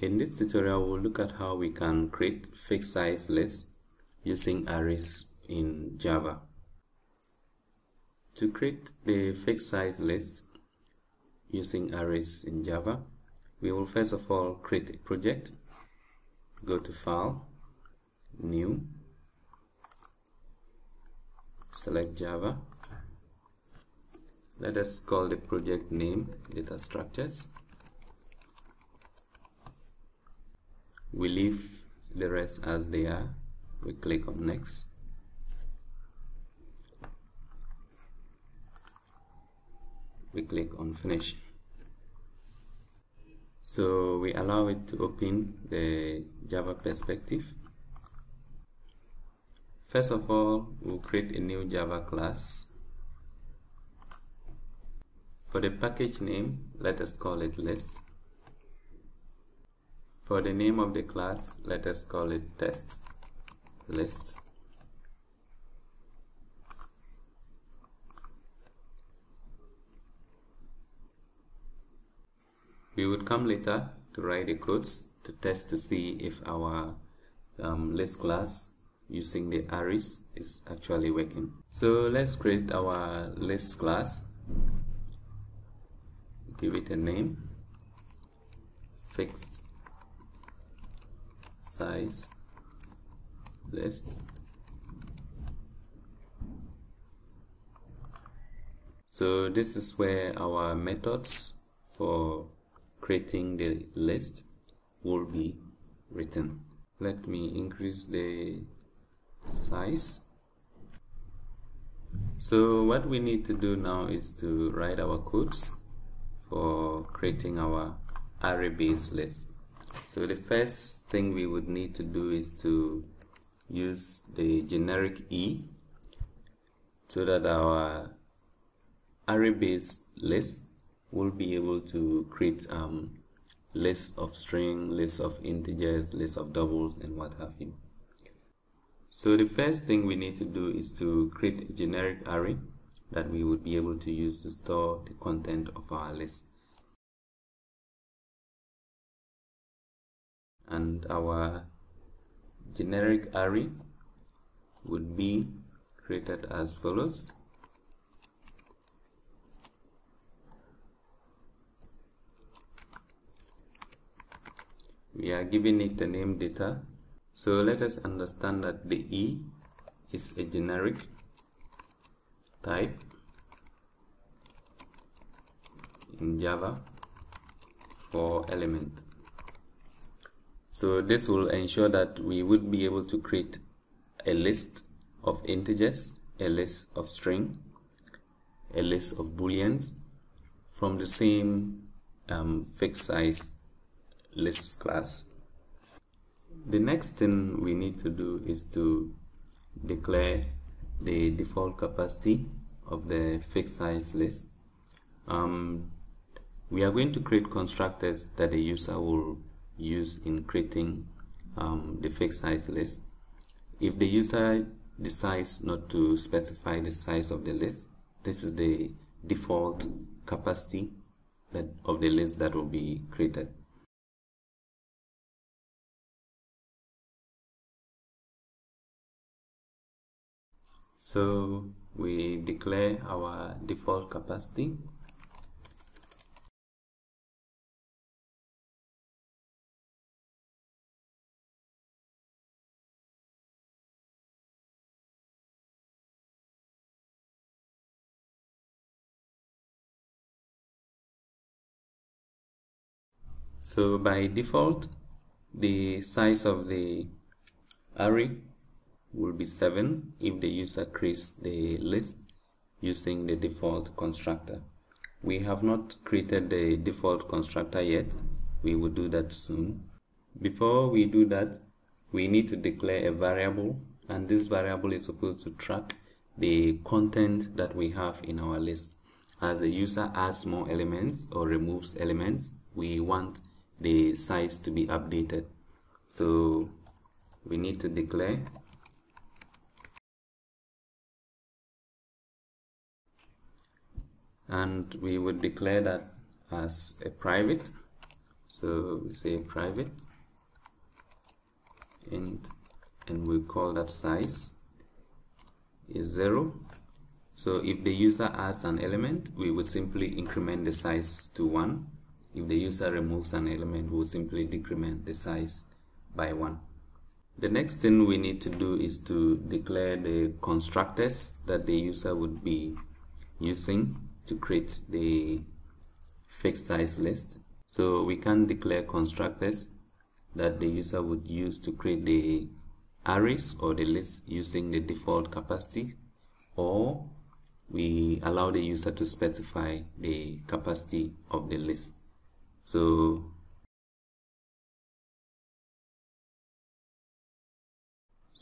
In this tutorial, we'll look at how we can create fixed size lists using arrays in Java. To create the fixed size list using arrays in Java, we will first of all create a project. Go to File, New, select Java. Let us call the project name Data Structures. We leave the rest as they are. We click on Next. We click on Finish. So we allow it to open the Java perspective. First of all, we'll create a new Java class. For the package name, let us call it List. For the name of the class, let us call it Test List. We would come later to write the codes to test to see if our list class using the arrays is actually working. So let's create our list class. Give it a name, fixed size list. So this is where our methods for creating the list will be written. Let me increase the size. So what we need to do now is to write our codes for creating our array-based list. So the first thing we would need to do is to use the generic E so that our array-based list will be able to create lists of string, lists of integers, lists of doubles, and what have you. So the first thing we need to do is to create a generic array that we would be able to use to store the content of our list. And our generic array would be created as follows. We are giving it the name data. So let us understand that the E is a generic type in Java for element. So this will ensure that we would be able to create a list of integers, a list of string, a list of booleans from the same fixed size list class. The next thing we need to do is to declare the default capacity of the fixed size list. We are going to create constructors that the user will use in creating the fixed size list. If the user decides not to specify the size of the list, this is the default capacity of the list that will be created. So we declare our default capacity. So by default, the size of the array will be 7 if the user creates the list using the default constructor. We have not created the default constructor yet. We will do that soon. Before we do that, we need to declare a variable, and this variable is supposed to track the content that we have in our list. As the user adds more elements or removes elements, we want the size to be updated. So we need to declare and we would declare that as a private. So we say private int, and we call that size is 0. So if the user adds an element, we would simply increment the size to 1. If the user removes an element, we'll simply decrement the size by 1. The next thing we need to do is to declare the constructors that the user would be using to create the fixed size list. So we can declare constructors that the user would use to create the arrays or the list using the default capacity, or we allow the user to specify the capacity of the list. So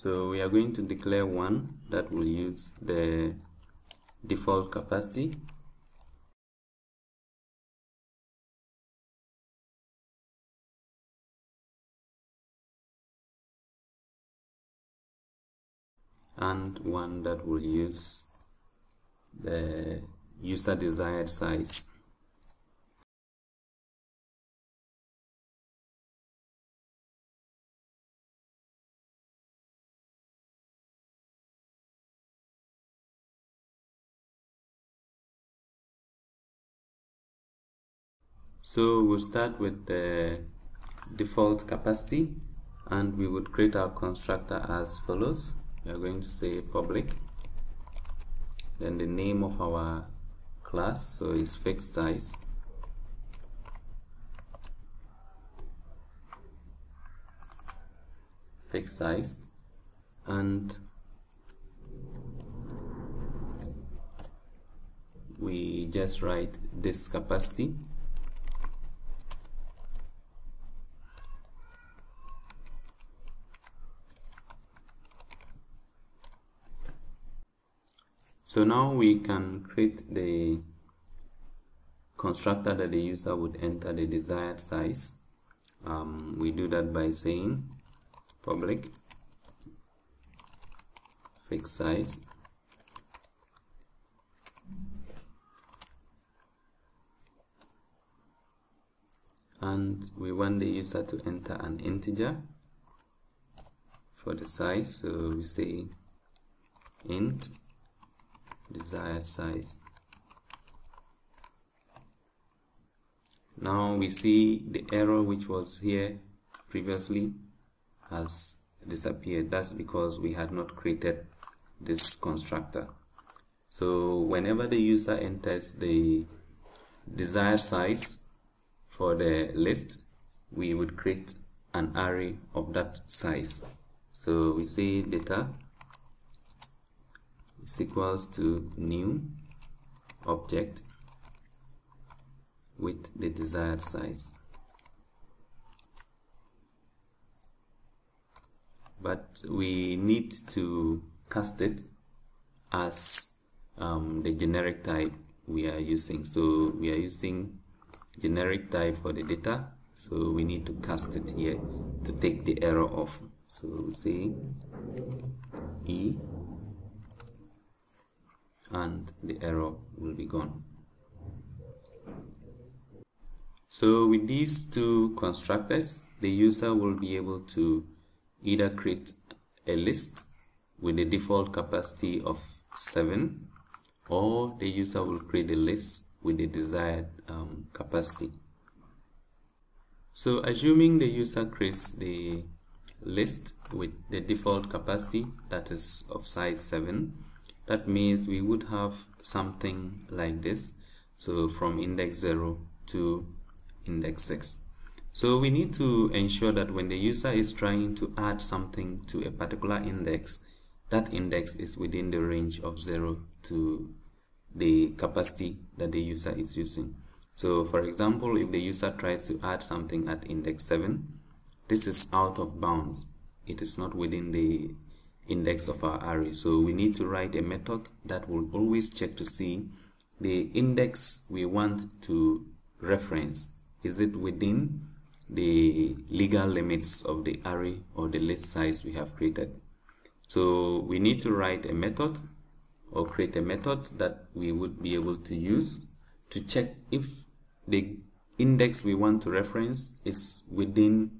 we are going to declare one that will use the default capacity, and one that will use the user desired size. So we'll start with the default capacity, and we would create our constructor as follows. We are going to say public, then the name of our class, so it's fixed size, and we just write this capacity. So now we can create the constructor that the user would enter the desired size. We do that by saying public fixed size, and we want the user to enter an integer for the size, so we say int desired size. Now we see the error which was here previously has disappeared. That's because we had not created this constructor. So whenever the user enters the desired size for the list, we would create an array of that size. So we say data is equals to new object with the desired size. But we need to cast it as the generic type we are using. So we are using generic type for the data, so we need to cast it here to take the error off. So we say E, and the error will be gone. So with these two constructors, the user will be able to either create a list with the default capacity of 7, or the user will create a list with the desired capacity. So assuming the user creates the list with the default capacity that is of size 7, that means we would have something like this. So from index 0 to index 6. So we need to ensure that when the user is trying to add something to a particular index, that index is within the range of 0 to the capacity that the user is using. So for example, if the user tries to add something at index 7, this is out of bounds. It is not within the index of our array. So we need to write a method that will always check to see the index we want to reference. Is it within the legal limits of the array or the list size we have created? So we need to write a method or create a method that we would be able to use to check if the index we want to reference is within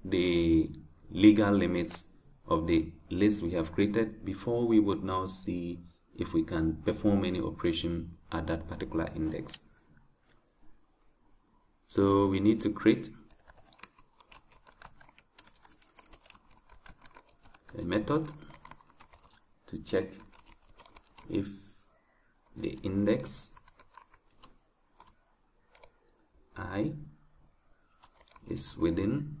the legal limits of the list we have created, before we would now see if we can perform any operation at that particular index. So we need to create a method to check if the index I is within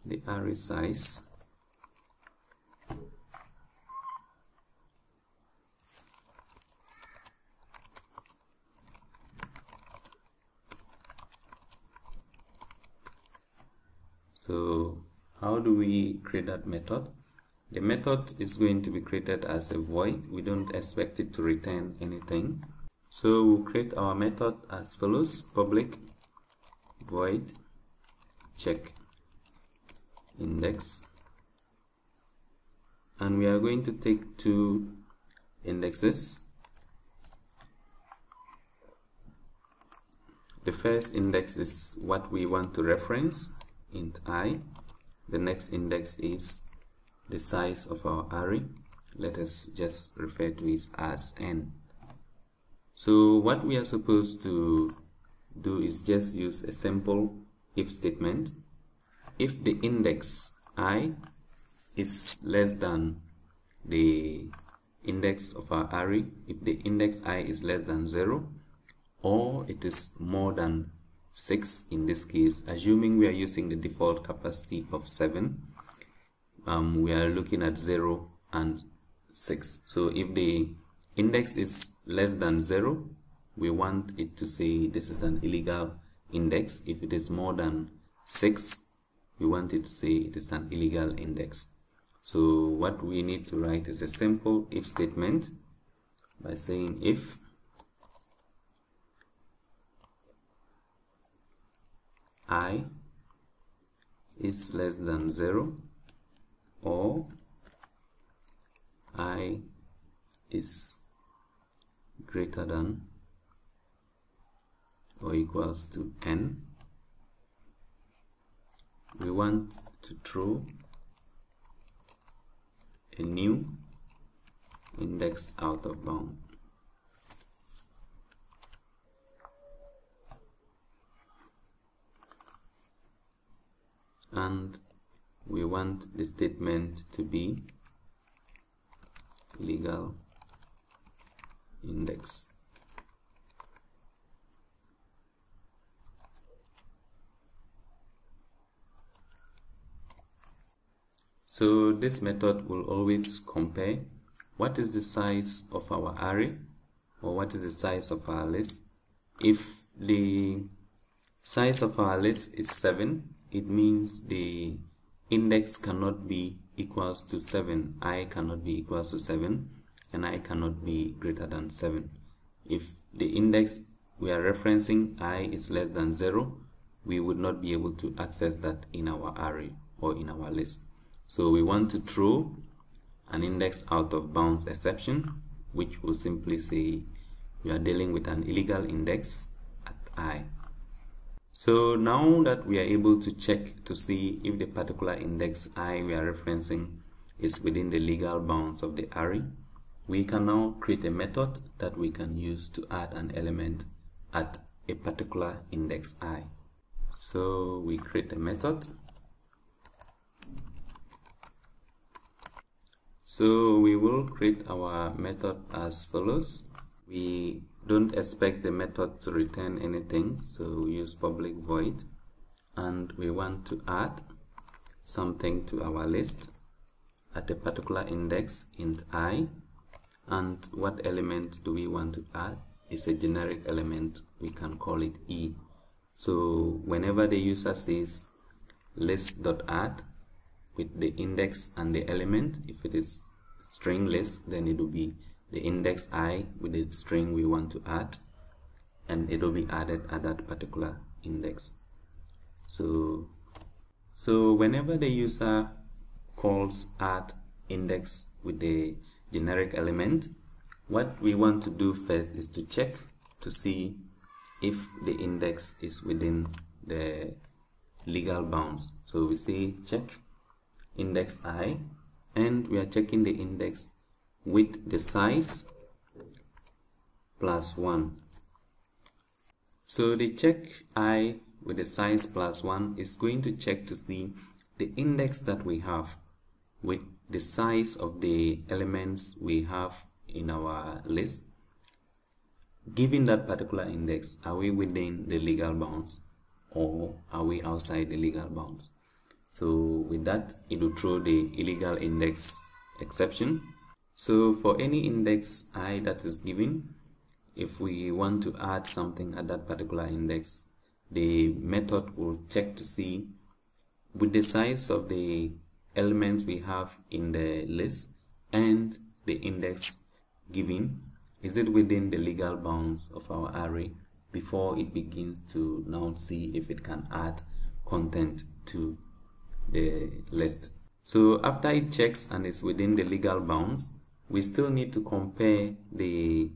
the array size So how do we create that method? The method is going to be created as a void. We don't expect it to return anything. So we'll create our method as follows: public void check index, and we are going to take two indexes. The first index is what we want to reference, int I. The next index is the size of our array. Let us just refer to it as n. So what we are supposed to do is just use a simple if statement. If the index I is less than the index of our array, if the index I is less than 0, or it is more than 6 in this case, assuming we are using the default capacity of 7, we are looking at 0 and 6. So if the index is less than 0, we want it to say this is an illegal index. If it is more than 6, we want it to say it is an illegal index. So what we need to write is a simple if statement by saying if I is less than 0 or I is greater than or equals to n, we want to throw a new index out of bound. And we want the statement to be legal index. So this method will always compare what is the size of our array or what is the size of our list. If the size of our list is 7, it means the index cannot be equals to 7. I cannot be equals to 7 and I cannot be greater than 7. If the index we are referencing I is less than 0, we would not be able to access that in our array or in our list. So we want to throw an index out of bounds exception, which will simply say we are dealing with an illegal index at I. So now that we are able to check to see if the particular index I we are referencing is within the legal bounds of the array, we can now create a method that we can use to add an element at a particular index I. So we create a method. So we will create our method as follows. We don't expect the method to return anything, so we use public void, and we want to add something to our list at a particular index int I. And what element do we want to add? It's a generic element, we can call it E. So whenever the user says list.add with the index and the element, if it is string list, then it will be the index I with the string we want to add, and it will be added at that particular index. So whenever the user calls add index with the generic element, what we want to do first is to check to see if the index is within the legal bounds. So we say check index I, and we are checking the index with the size plus 1. So the check I with the size plus 1 is going to check to see the index that we have with the size of the elements we have in our list. Given that particular index, are we within the legal bounds or are we outside the legal bounds? So with that, it will throw the illegal index exception. So for any index I that is given, if we want to add something at that particular index, the method will check to see with the size of the elements we have in the list and the index given, is it within the legal bounds of our array before it begins to now see if it can add content to the list. So after it checks and is within the legal bounds, we still need to compare the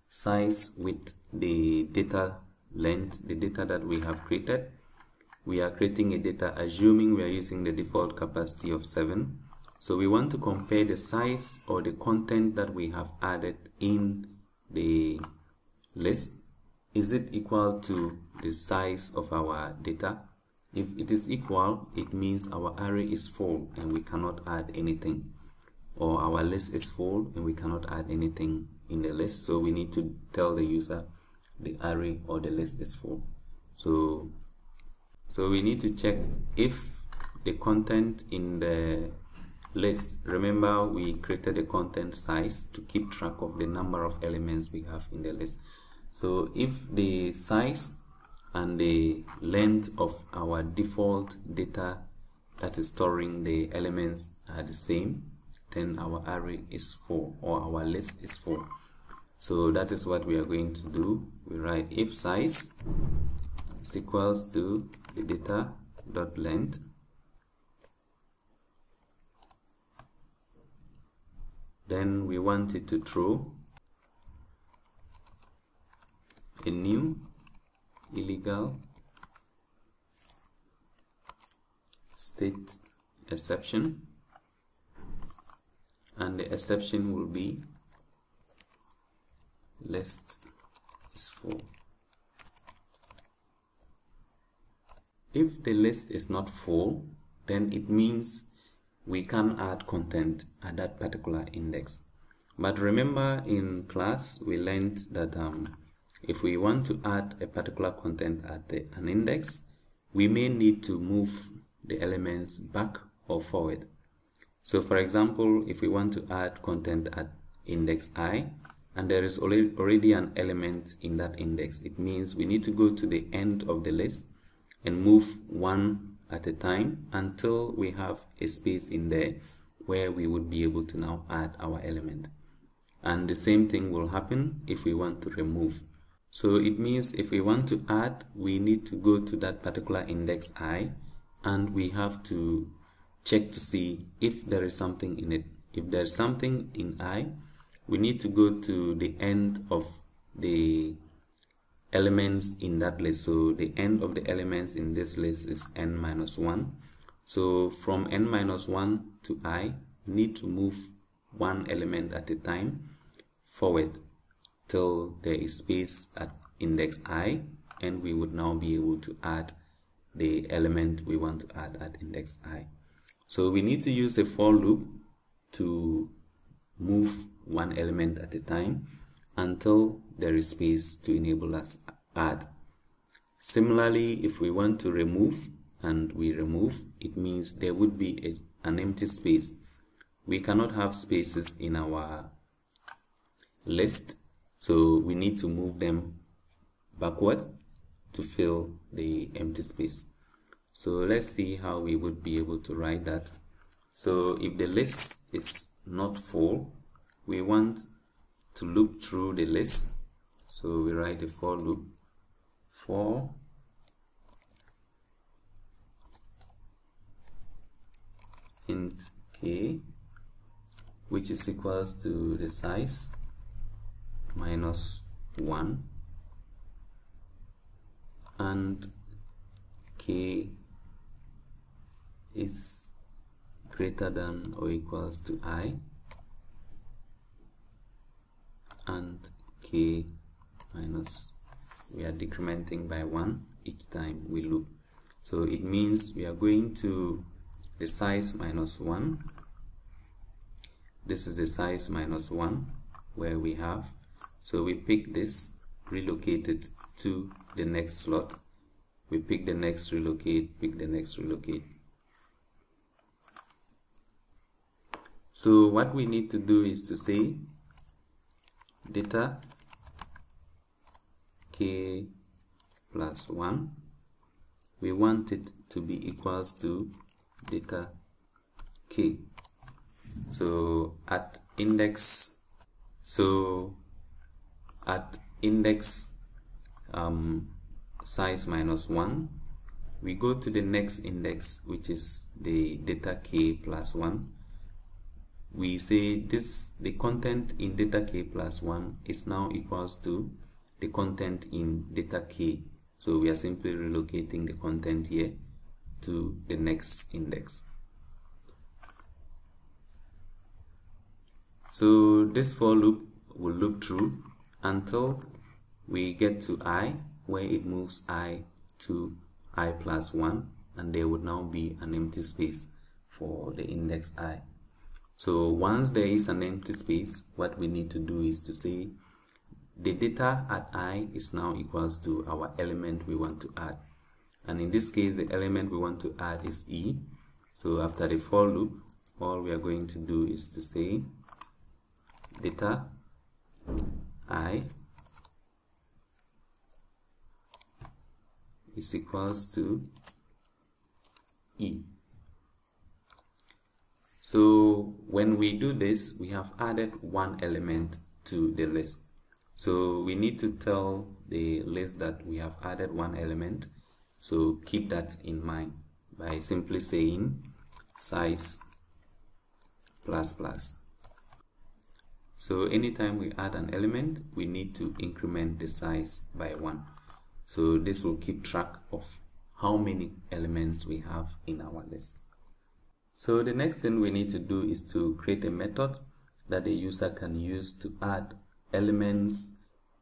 size with the data length, the data that we have created. We are creating a data assuming we are using the default capacity of 7. So we want to compare the size or the content that we have added in the list. Is it equal to the size of our data? If it is equal, it means our array is full and we cannot add anything, or our list is full and we cannot add anything in the list. So we need to tell the user the array or the list is full. So we need to check if the content in the list, remember we created a content size to keep track of the number of elements we have in the list. So if the size and the length of our default data that is storing the elements are the same, then our array is full or our list is full. So that is what we are going to do. We write if size is equals to the data dot length, then we want it to throw a new illegal state exception, and the exception will be list is full. If the list is not full, then it means we can add content at that particular index. But remember in class we learned that if we want to add a particular content at an index, we may need to move the elements back or forward. So for example, if we want to add content at index I and there is already an element in that index, it means we need to go to the end of the list and move one at a time until we have a space in there where we would be able to now add our element. And the same thing will happen if we want to remove. So it means if we want to add, we need to go to that particular index I and we have to check to see if there is something in it. If there is something in I, we need to go to the end of the elements in that list. So the end of the elements in this list is n-1. So from n-1 to I, we need to move one element at a time forward till there is space at index I, and we would now be able to add the element we want to add at index I. So we need to use a for loop to move one element at a time until there is space to enable us add. Similarly, if we want to remove and we remove, it means there would be an empty space. We cannot have spaces in our list, so we need to move them backwards to fill the empty space. So let's see how we would be able to write that. So if the list is not full, we want to loop through the list. So we write a for loop for int k, which is equals to the size minus 1 and k is greater than or equals to I, and k minus, we are decrementing by 1 each time we loop. So it means we are going to the size minus 1. This is the size minus 1 where we have. So we pick this, relocate it to the next slot. We pick the next, relocate, pick the next, relocate. So what we need to do is to say data k plus 1. We want it to be equals to data k. So at index size minus 1, we go to the next index, which is the data k plus 1. We say the content in data k plus 1 is now equals to the content in data k. So we are simply relocating the content here to the next index. So this for loop will loop through until we get to I, where it moves I to I plus 1, and there would now be an empty space for the index I. So once there is an empty space, what we need to do is to say the data at I is now equals to our element we want to add. And in this case, the element we want to add is E. So after the for loop, all we are going to do is to say data I is equals to E. So when we do this, we have added one element to the list. So we need to tell the list that we have added one element. So keep that in mind by simply saying size plus plus. So anytime we add an element, we need to increment the size by 1. So this will keep track of how many elements we have in our list. So the next thing we need to do is to create a method that the user can use to add elements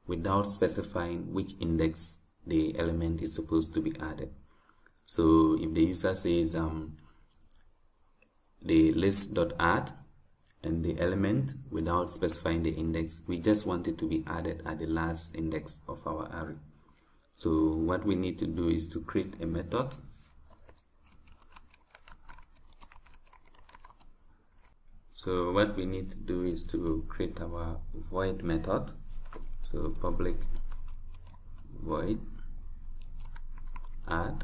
without specifying which index the element is supposed to be added. So if the user says the list.add and the element without specifying the index, we just want it to be added at the last index of our array. So what we need to do is to create a method. So what we need to do is to create our void method. So public void add,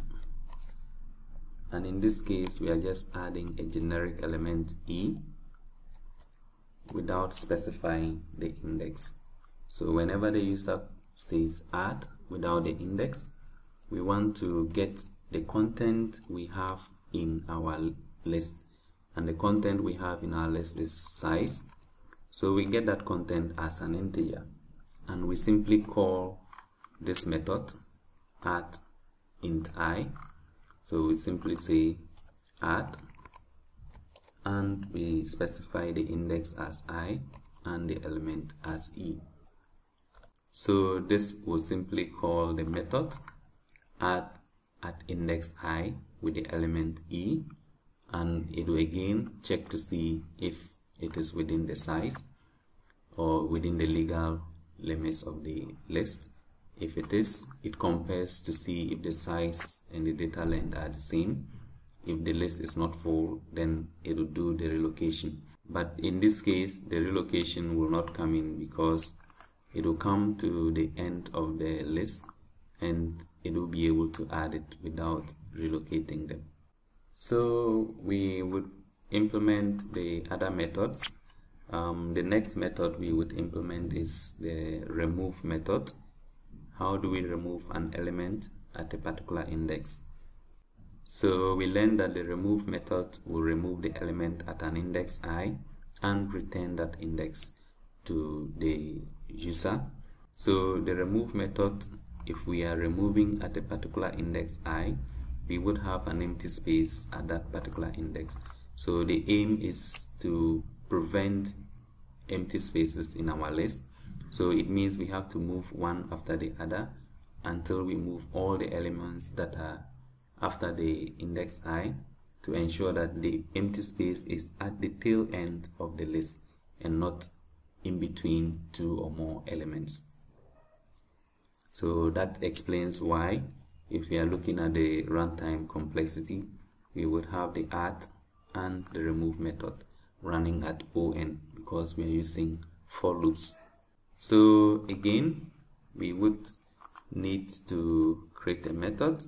and in this case we are just adding a generic element E without specifying the index. So whenever the user says add without the index, we want to get the content we have in our list, and the content we have in our list is size. So we get that content as an integer, and we simply call this method add int I. So we simply say add, and we specify the index as I and the element as E. So this will simply call the method add at index I with the element E, and it will again check to see if it is within the size or within the legal limits of the list. If it is, it compares to see if the size and the data length are the same. If the list is not full, then it will do the relocation. But in this case, the relocation will not come in because it will come to the end of the list and it will be able to add it without relocating them. So we would implement the other methods. The next method we would implement is the remove method. How do we remove an element at a particular index? So we learned that the remove method will remove the element at an index I and return that index to the user. So the remove method, if we are removing at a particular index I, we would have an empty space at that particular index. So the aim is to prevent empty spaces in our list. So it means we have to move one after the other until we move all the elements that are after the index I, to ensure that the empty space is at the tail end of the list and not in between two or more elements. So that explains why, if we are looking at the runtime complexity, we would have the add and the remove method running at on, because we are using for loops. So again, we would need to create a method.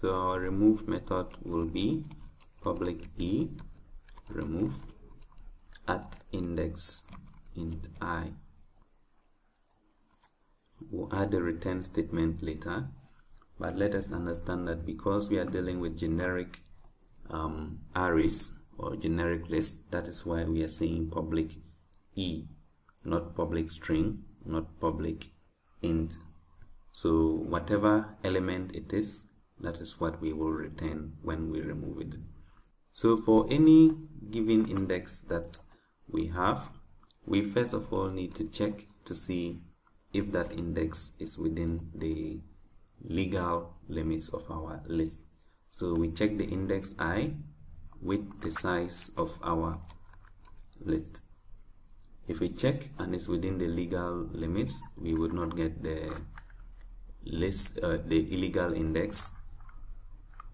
So our remove method will be public e remove at index int I. We'll add a return statement later, but let us understand that because we are dealing with generic arrays or generic lists, that is why we are saying public e, not public string, not public int. So whatever element it is, that is what we will return when we remove it. So for any given index that we have, we first of all need to check to see if that index is within the legal limits of our list. So we check the index I with the size of our list. If we check and it's within the legal limits, we would not get the list, the illegal index.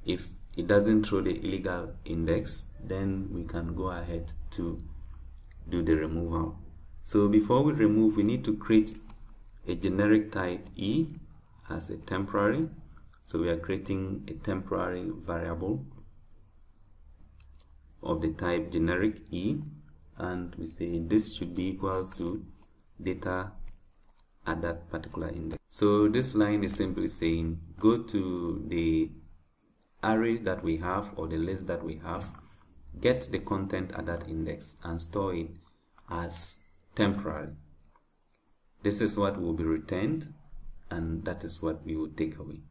If it doesn't throw the illegal index, then we can go ahead to do the removal. So before we remove, we need to create a generic type e as a temporary. So we are creating a temporary variable of the type generic e, and we say this should be equals to data at that particular index. So this line is simply saying go to the array that we have or the list that we have, get the content at that index and store it as temporary. This is what will be returned, and that is what we will take away.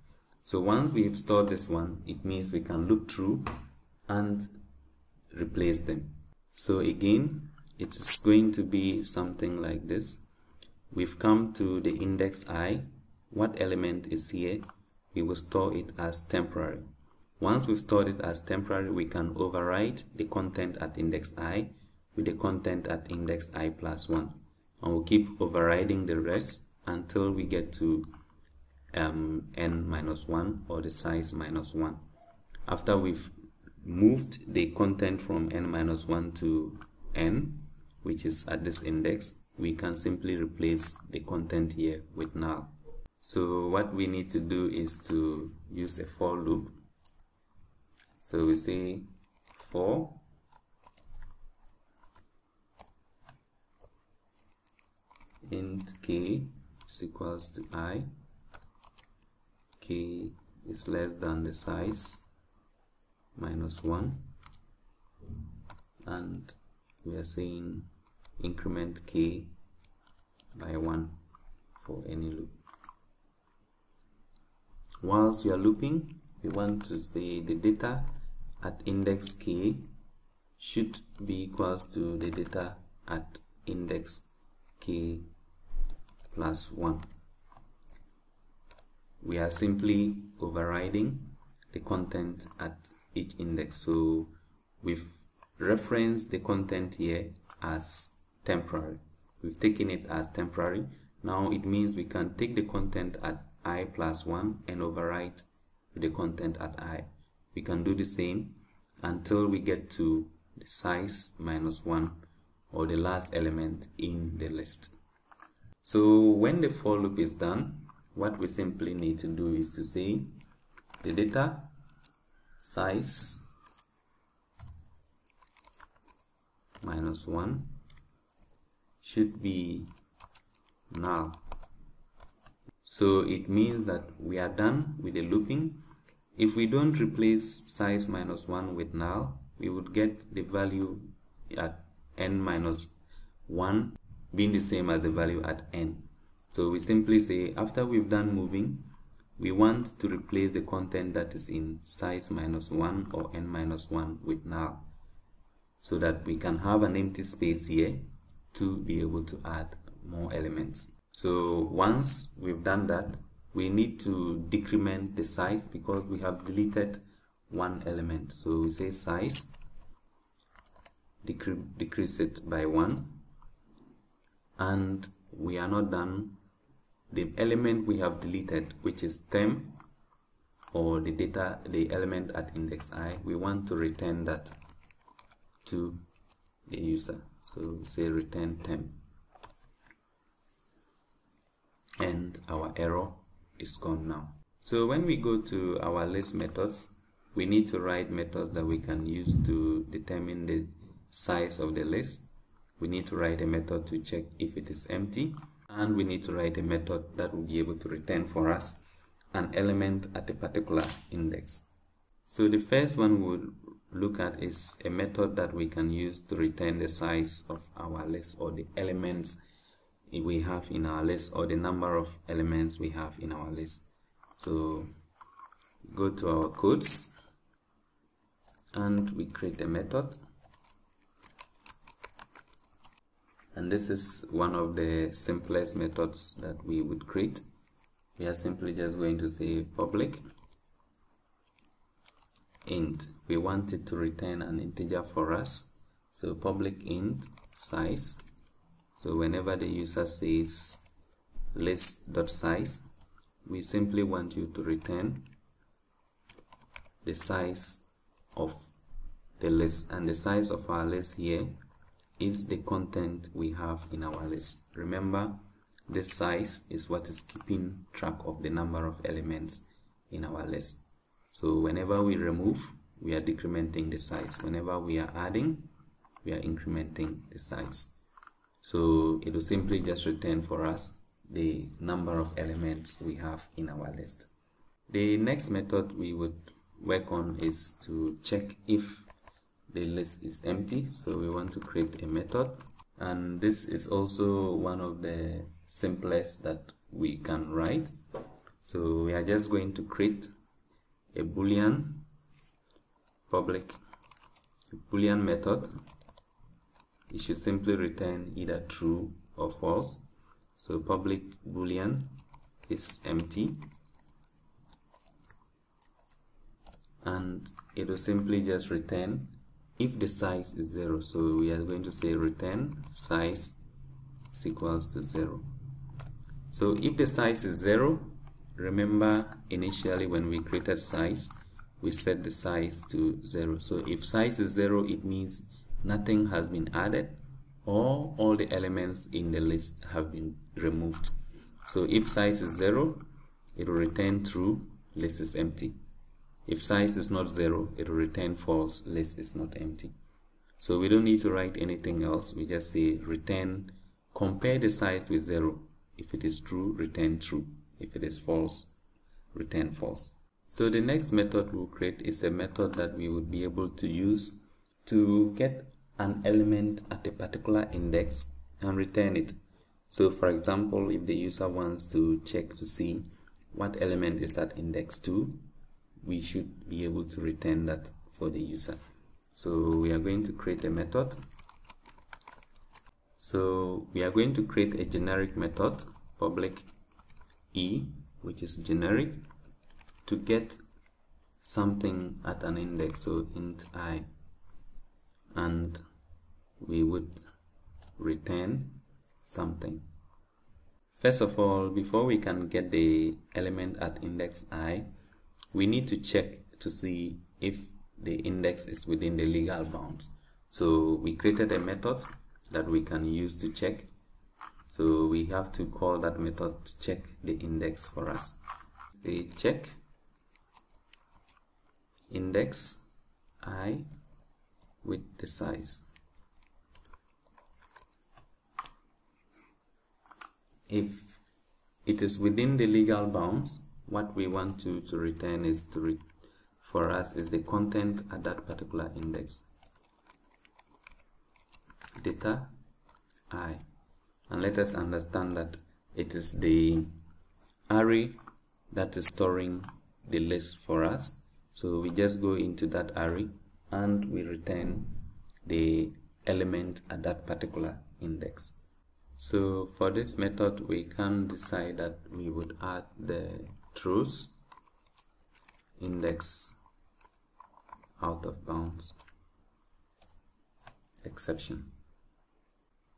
So once we have stored this one, it means we can look through and replace them. So again, it is going to be something like this. We've come to the index I. What element is here? We will store it as temporary. Once we've stored it as temporary, we can override the content at index I with the content at index I plus 1. And we'll keep overriding the rest until we get to n minus 1 or the size minus 1. After we've moved the content from n minus 1 to n, which is at this index, we can simply replace the content here with null. So what we need to do is to use a for loop. So we say for int k is equals to I, k is less than the size minus 1, and we are saying increment k by 1 for any loop. Whilst we are looping, we want to say the data at index k should be equals to the data at index k plus 1. We are simply overriding the content at each index. So we've referenced the content here as temporary. We've taken it as temporary. Now it means we can take the content at I plus 1 and overwrite the content at I. We can do the same until we get to the size minus 1 or the last element in the list. So when the for loop is done, what we simply need to do is to say the data size minus 1 should be null. So it means that we are done with the looping. If we don't replace size minus 1 with null, we would get the value at n minus 1 being the same as the value at n. So we simply say, after we've done moving, we want to replace the content that is in size -1 or n-1 with null, so that we can have an empty space here to be able to add more elements. So once we've done that, we need to decrement the size because we have deleted one element. So we say size, decrease it by 1, and we are not done. The element we have deleted, which is temp, or the element at index I, we want to return that to the user. So we say return temp, and our error is gone now. So when we go to our list methods, we need to write methods that we can use to determine the size of the list. We need to write a method to check if it is empty, and we need to write a method that will be able to return for us an element at a particular index. So the first one we'll look at is a method that we can use to return the size of our list, or the elements we have in our list, or the number of elements we have in our list. So go to our codes and we create a method, and this is one of the simplest methods that we would create. We are simply just going to say public int. We want it to return an integer for us, so public int size. So whenever the user says list.size, we simply want you to return the size of the list, and the size of our list here is the content we have in our list. Remember, this size is what is keeping track of the number of elements in our list. So whenever we remove, we are decrementing the size. Whenever we are adding, we are incrementing the size. So it will simply just return for us the number of elements we have in our list. The next method we would work on is to check if the list is empty. So we want to create a method, and this is also one of the simplest that we can write. So we are just going to create a boolean method. It should simply return either true or false. So public boolean is empty, and it will simply just return if the size is 0. So we are going to say return size is equals to 0. So if the size is 0, remember initially when we created size, we set the size to 0. So if size is 0, it means nothing has been added, or all the elements in the list have been removed. So if size is 0, it will return true, list is empty. If size is not 0, it will return false, list is not empty. So we don't need to write anything else. We just say return, compare the size with 0. If it is true, return true. If it is false, return false. So the next method we'll create is a method that we would be able to use to get an element at a particular index and return it. So for example, if the user wants to check to see what element is at index 2, we should be able to return that for the user. So we are going to create a method. So we are going to create a generic method, public e, which is generic, to get something at an index, so int I, and we would return something. First of all, before we can get the element at index I, we need to check to see if the index is within the legal bounds. So we created a method that we can use to check. So we have to call that method to check the index for us. Say check index I with the size. If it is within the legal bounds, what we want to return is for us is the content at that particular index. Data I. And let us understand that it is the array that is storing the list for us. So we just go into that array and we return the element at that particular index. So for this method, we can decide that we would add the throws index out of bounds exception.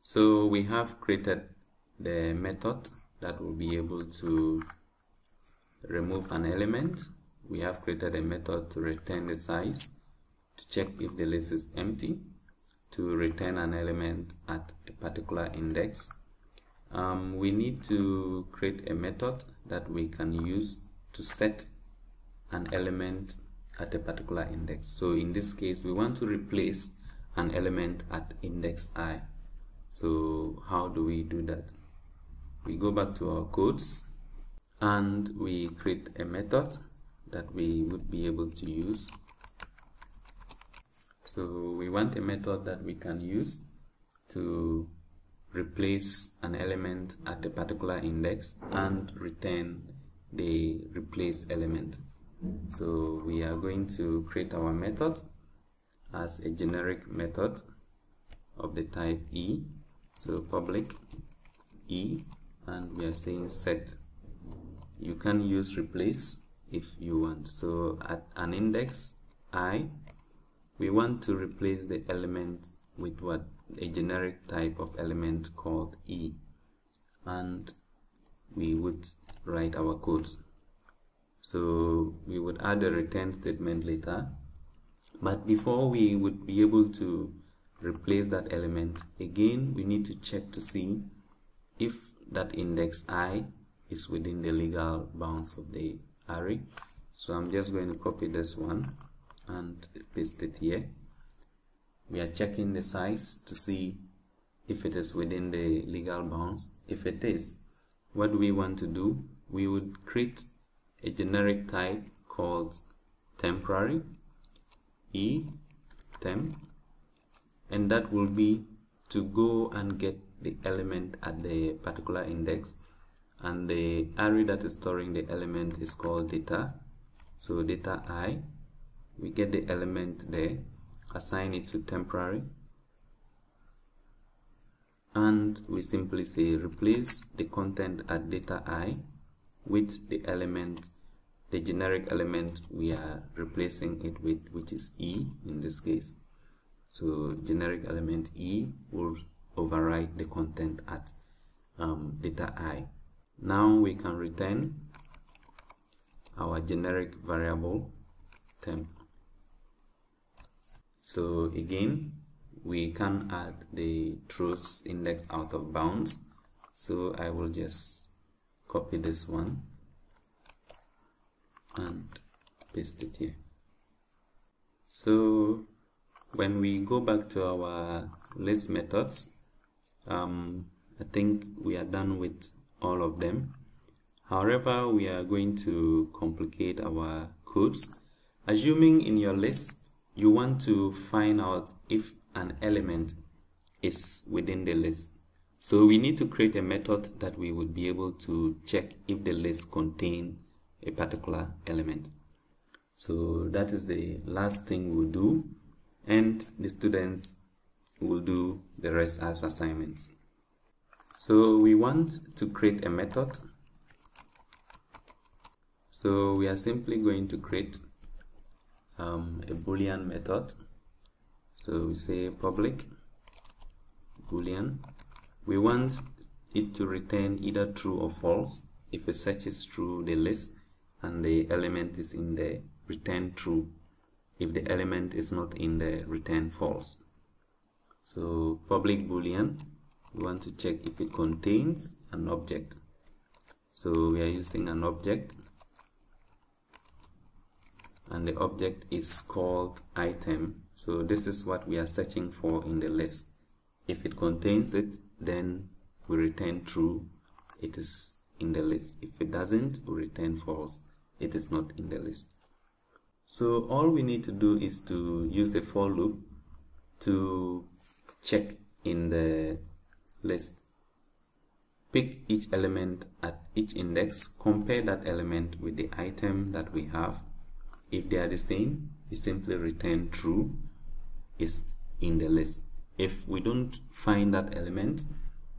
So we have created the method that will be able to remove an element. We have created a method to return the size, to check if the list is empty, to return an element at a particular index. We need to create a method that we can use to set an element at a particular index. So in this case, we want to replace an element at index I. So how do we do that? We go back to our codes and we create a method that we would be able to use. So we want a method that we can use to replace an element at a particular index and return the replaced element. So we are going to create our method as a generic method of the type E. So public E, and we are saying set. You can use replace if you want. So at an index I, we want to replace the element with what? A generic type of element called E, and we would write our codes. So we would add a return statement later, but before we would be able to replace that element, again we need to check to see if that index I is within the legal bounds of the array. So I'm just going to copy this one and paste it here. We are checking the size to see if it is within the legal bounds. If it is, what do we want to do? We would create a generic type called temporary E temp, and that will be to go and get the element at the particular index, and the array that is storing the element is called data. So data I, we get the element there, assign it to temporary, and we simply say replace the content at data I with the element, the generic element we are replacing it with, which is E in this case. So generic element E will override the content at data I. Now we can return our generic variable temp. So again, we can add the throws index out of bounds. So I will just copy this one and paste it here. So when we go back to our list methods, I think we are done with all of them. However, we are going to complicate our codes. Assuming in your list you want to find out if an element is within the list. So we need to create a method that we would be able to check if the list contains a particular element. So that is the last thing we'll do, and the students will do the rest as assignments. So we want to create a method. So we are simply going to create a boolean method. So we say public boolean. We want it to return either true or false. If it searches through the list and the element is in there, return true. If the element is not in there, return false. So public boolean, we want to check if it contains an object. So we are using an object, and the object is called item. So this is what we are searching for in the list. If it contains it, then we return true, it is in the list. If it doesn't, we return false, it is not in the list. So all we need to do is to use a for loop to check in the list. Pick each element at each index, compare that element with the item that we have. If they are the same, we simply return true, is in the list. If we don't find that element,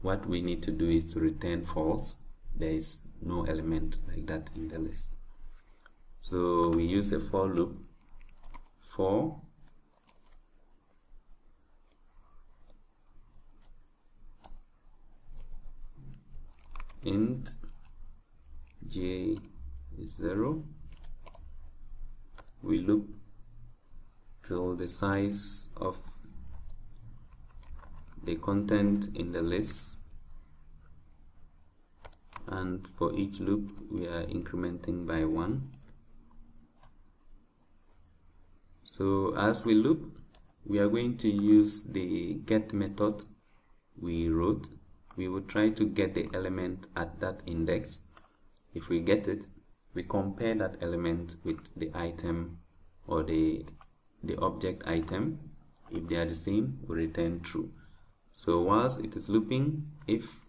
what we need to do is to return false. There is no element like that in the list. So we use a for loop. For int j is 0, we loop till the size of the content in the list, and for each loop we are incrementing by 1. So as we loop, we are going to use the get method we wrote. We will try to get the element at that index. If we get it, we compare that element with the item or the object item. If they are the same, we return true. So whilst it is looping, if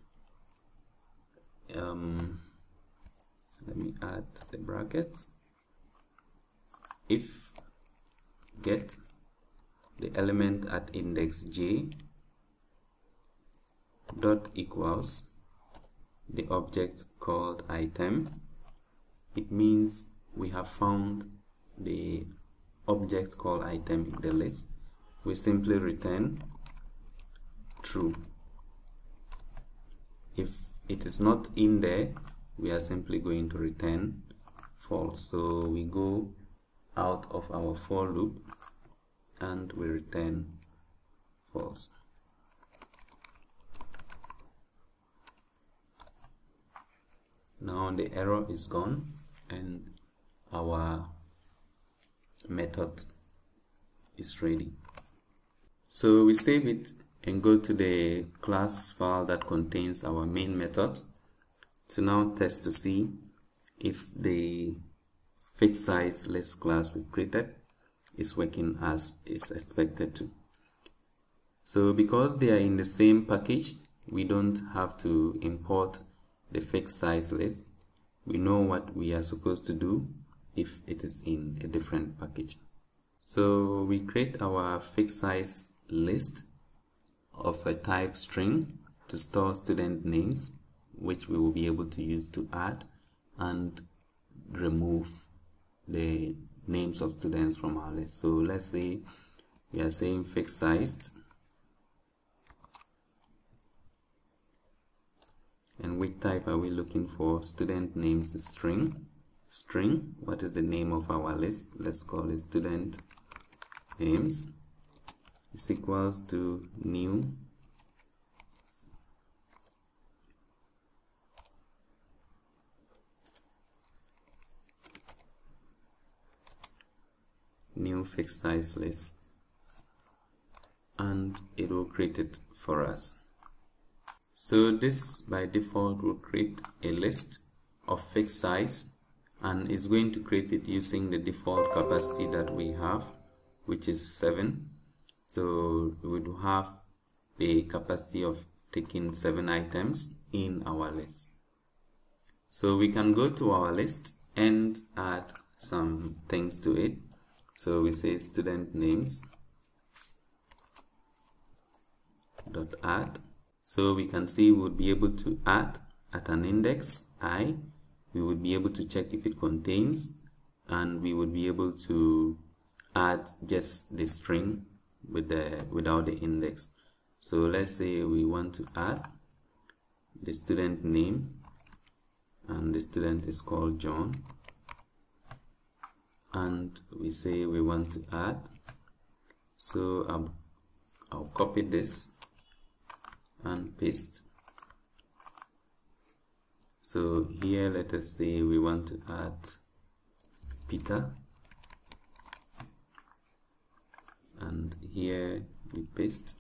let me add the brackets, if get the element at index j dot equals the object called item, it means we have found the object called item in the list. We simply return true. If it is not in there, we are simply going to return false. So we go out of our for loop and we return false. Now the error is gone and our method is ready. So we save it and go to the class file that contains our main method to now test to see if the fixed size list class we've created is working as is expected to. So because they are in the same package, we don't have to import the fixed size list. We know what we are supposed to do if it is in a different package. So we create our fixed size list of a type string to store student names, which we will be able to use to add and remove the names of students from our list. So let's say we are saying fixed sized, and which type are we looking for? Student names is string. What is the name of our list? Let's call it student names is equals to new fixed size list, and it will create it for us. So this by default will create a list of fixed size and is going to create it using the default capacity that we have, which is 7. So we would have the capacity of taking 7 items in our list. So we can go to our list and add some things to it. So we say student names dot add. So we can see we would be able to add at an index I. We would be able to check if it contains, and we would be able to add just the string without the index. So let's say we want to add the student name, and the student is called John, and we say we want to add. So I'll copy this and paste. So here let us say we want to add Peter, and here we paste,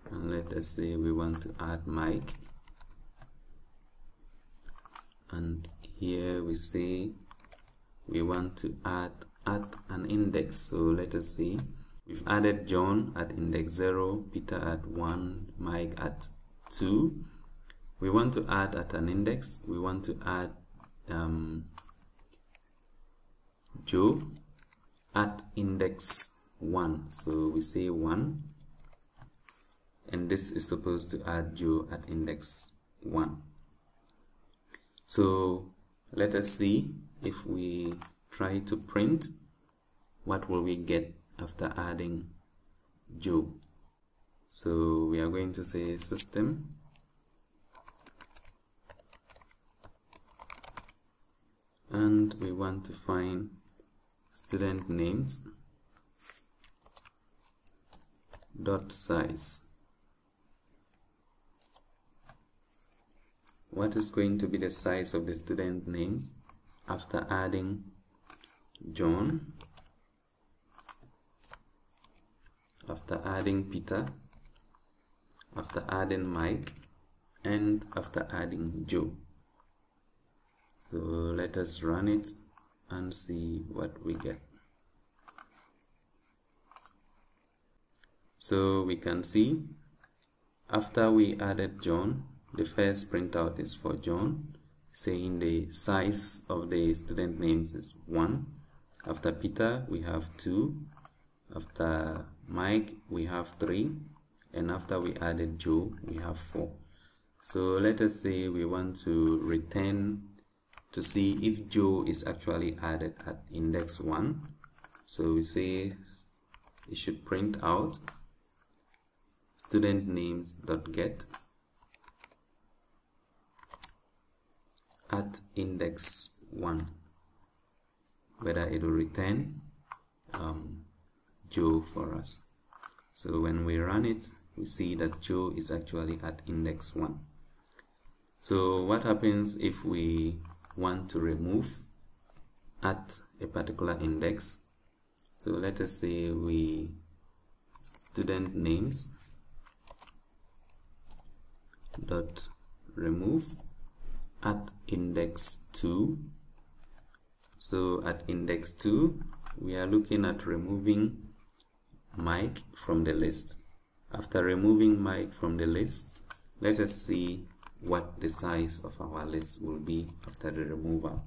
and let us say we want to add Mike, and here we say we want to add at an index. So let us see we've added John at index 0, Peter at 1, Mike at 2. We want to add at an index, we want to add Joe at index 1. So we say 1, and this is supposed to add Joe at index 1. So let us see if we try to print, what will we get after adding Joe. So we are going to say system and we want to find student names dot size. What is going to be the size of the student names after adding John, after adding Peter, after adding Mike, and after adding Joe? So let us run it and see what we get. So we can see after we added John, the first printout is for John, saying the size of the student names is 1. After Peter we have 2. After Mike we have 3. And after we added Joe we have 4. So let us say we want to return to see if Joe is actually added at index 1. So we say it should print out student names dot get at index 1, whether it will return Joe for us. So when we run it, we see that Joe is actually at index 1. So what happens if we want to remove at a particular index? So let us say we student names dot remove at index 2. So at index 2 we are looking at removing Mike from the list. After removing Mike from the list, let us see what the size of our list will be after the removal.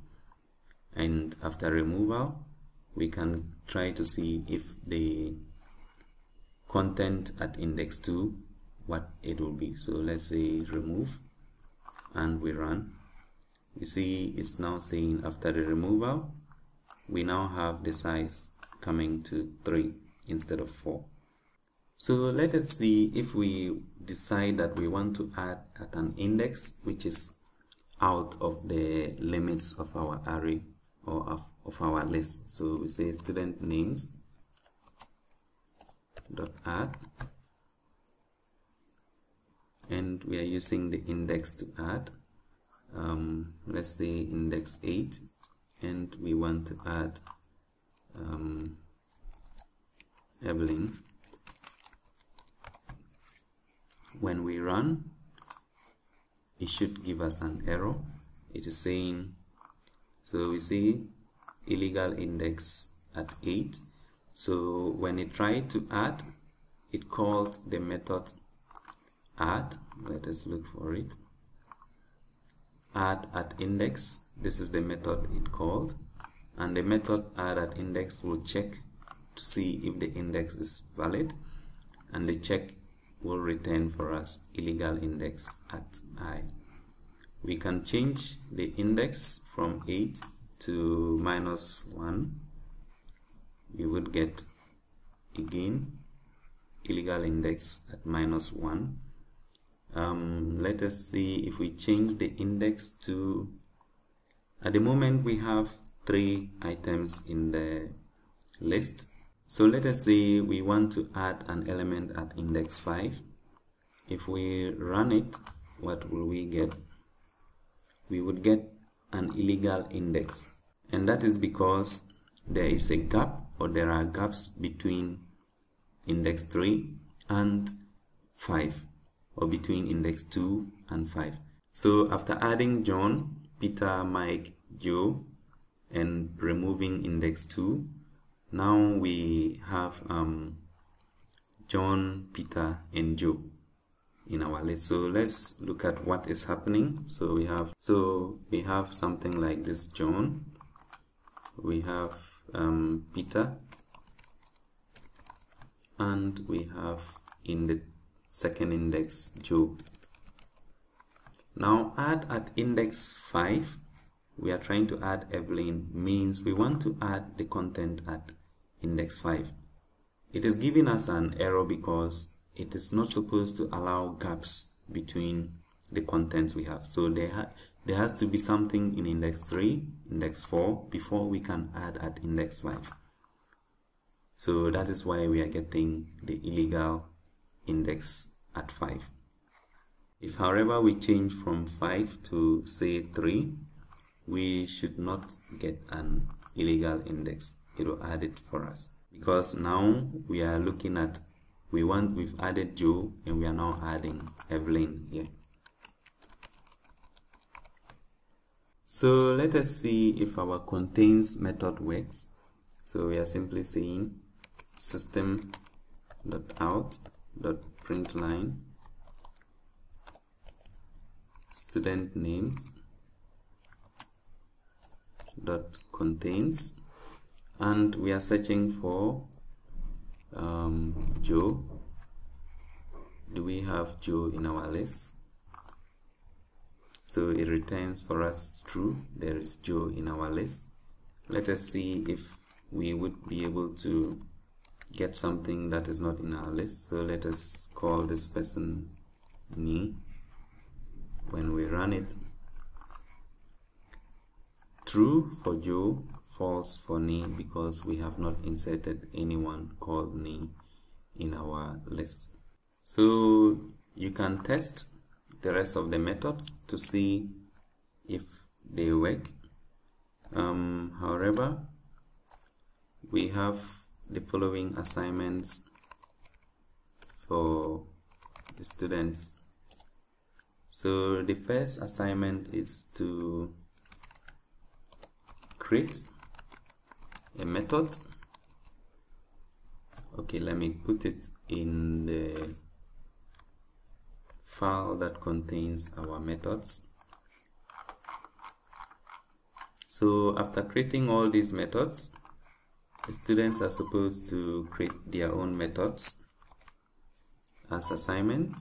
And after removal, we can try to see if the content at index 2, what it will be. So let's say remove, and we run. You see it's now saying after the removal, we now have the size coming to 3 instead of 4. So let us see if we decide that we want to add at an index which is out of the limits of our array or of our list. So we say student names dot add, and we are using the index to add. Let's say index 8, and we want to add Evelyn. When we run, it should give us an error. It is saying, so we see illegal index at 8. So when it tried to add, it called the method add. Let us look for it. Add at index. This is the method it called, and the method add at index will check to see if the index is valid, and the check will return for us illegal index at I. We can change the index from 8 to -1. We would get again illegal index at -1. Let us see if we change the index to, at the moment we have 3 items in the list. So let us say we want to add an element at index 5. If we run it, what will we get? We would get an illegal index, and that is because there is a gap, or there are gaps between index 3 and 5, or between index 2 and 5. So after adding John, Peter, Mike, Joe, and removing index 2, now we have John, Peter, and Joe. in our list. So let's look at what is happening. So we have something like this: John, we have Peter, and we have in the second index Joe. Now add at index 5. We are trying to add Evelyn, means we want to add the content at index 5. It is giving us an error because it is not supposed to allow gaps between the contents we have. So there has to be something in index 3, index 4 before we can add at index 5. So that is why we are getting the illegal index at 5. If however we change from 5 to say 3, we should not get an illegal index. It will add it for us, because now we are looking at, we've added Joe and we are now adding Evelyn here. So let us see if our contains method works. So we are simply saying system.out.println student names dot contains, and we are searching for Joe. Do we have Joe in our list? So it returns for us true, there is Joe in our list. Let us see if we would be able to get something that is not in our list. So let us call this person me. When we run it, true for Joe, false for Ni, because we have not inserted anyone called Ni in our list. So you can test the rest of the methods to see if they work. However, we have the following assignments for the students. So the first assignment is to create a method. Okay, let me put it in the file that contains our methods. So after creating all these methods, the students are supposed to create their own methods as assignment.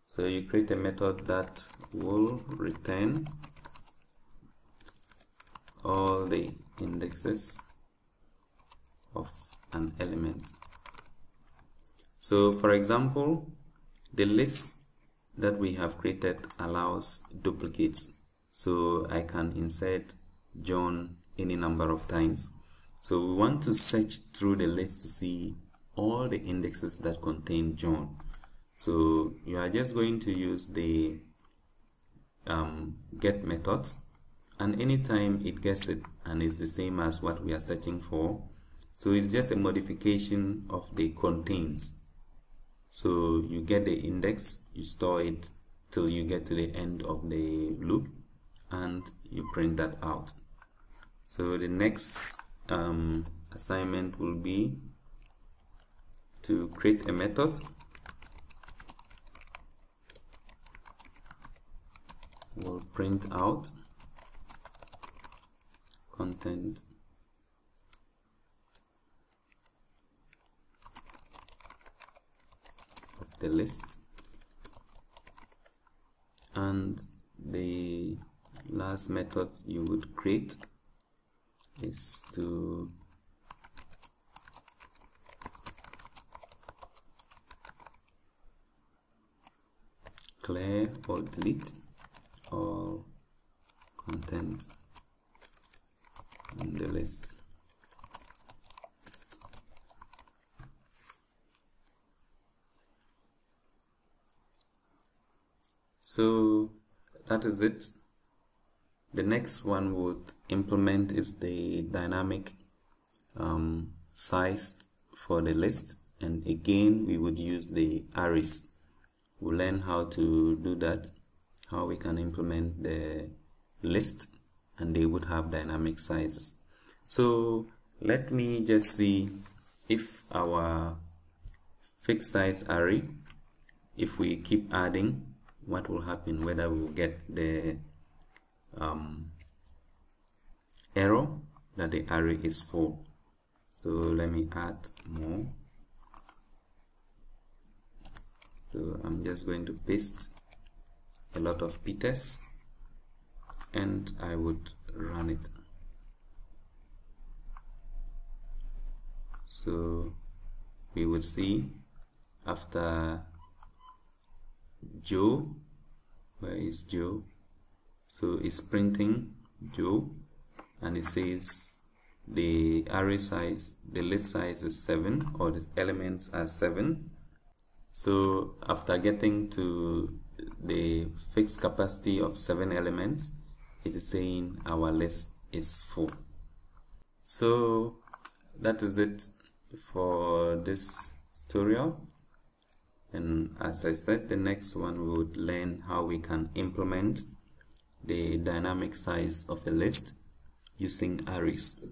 So you create a method that will return all the indexes of an element. So for example, the list that we have created allows duplicates. So I can insert John any number of times. So we want to search through the list to see all the indexes that contain John. So you are just going to use the get methods, and anytime it gets it and it's the same as what we are searching for, so it's just a modification of the contains. So you get the index, you store it till you get to the end of the loop, and you print that out. So the next assignment will be to create a method. We'll print out content of the list, and the last method you would create is to clear or delete all content in the list. So that is it. The next one we would implement is the dynamic size for the list, and again we would use the arrays. We'll learn how to do that, how we can implement the list and they would have dynamic sizes. So let me just see if our fixed size array if we keep adding, what will happen, whether we will get the error that the array is full. So let me add more. So I'm just going to paste a lot of ptest and I would run it. So we would see after Joe, where is Joe? So it's printing Joe, and it says the array size, the list size is 7, or the elements are 7. So after getting to the fixed capacity of 7 elements, it is saying our list is full. So that is it for this tutorial, and as I said, the next one we would learn how we can implement the dynamic size of a list using arrays.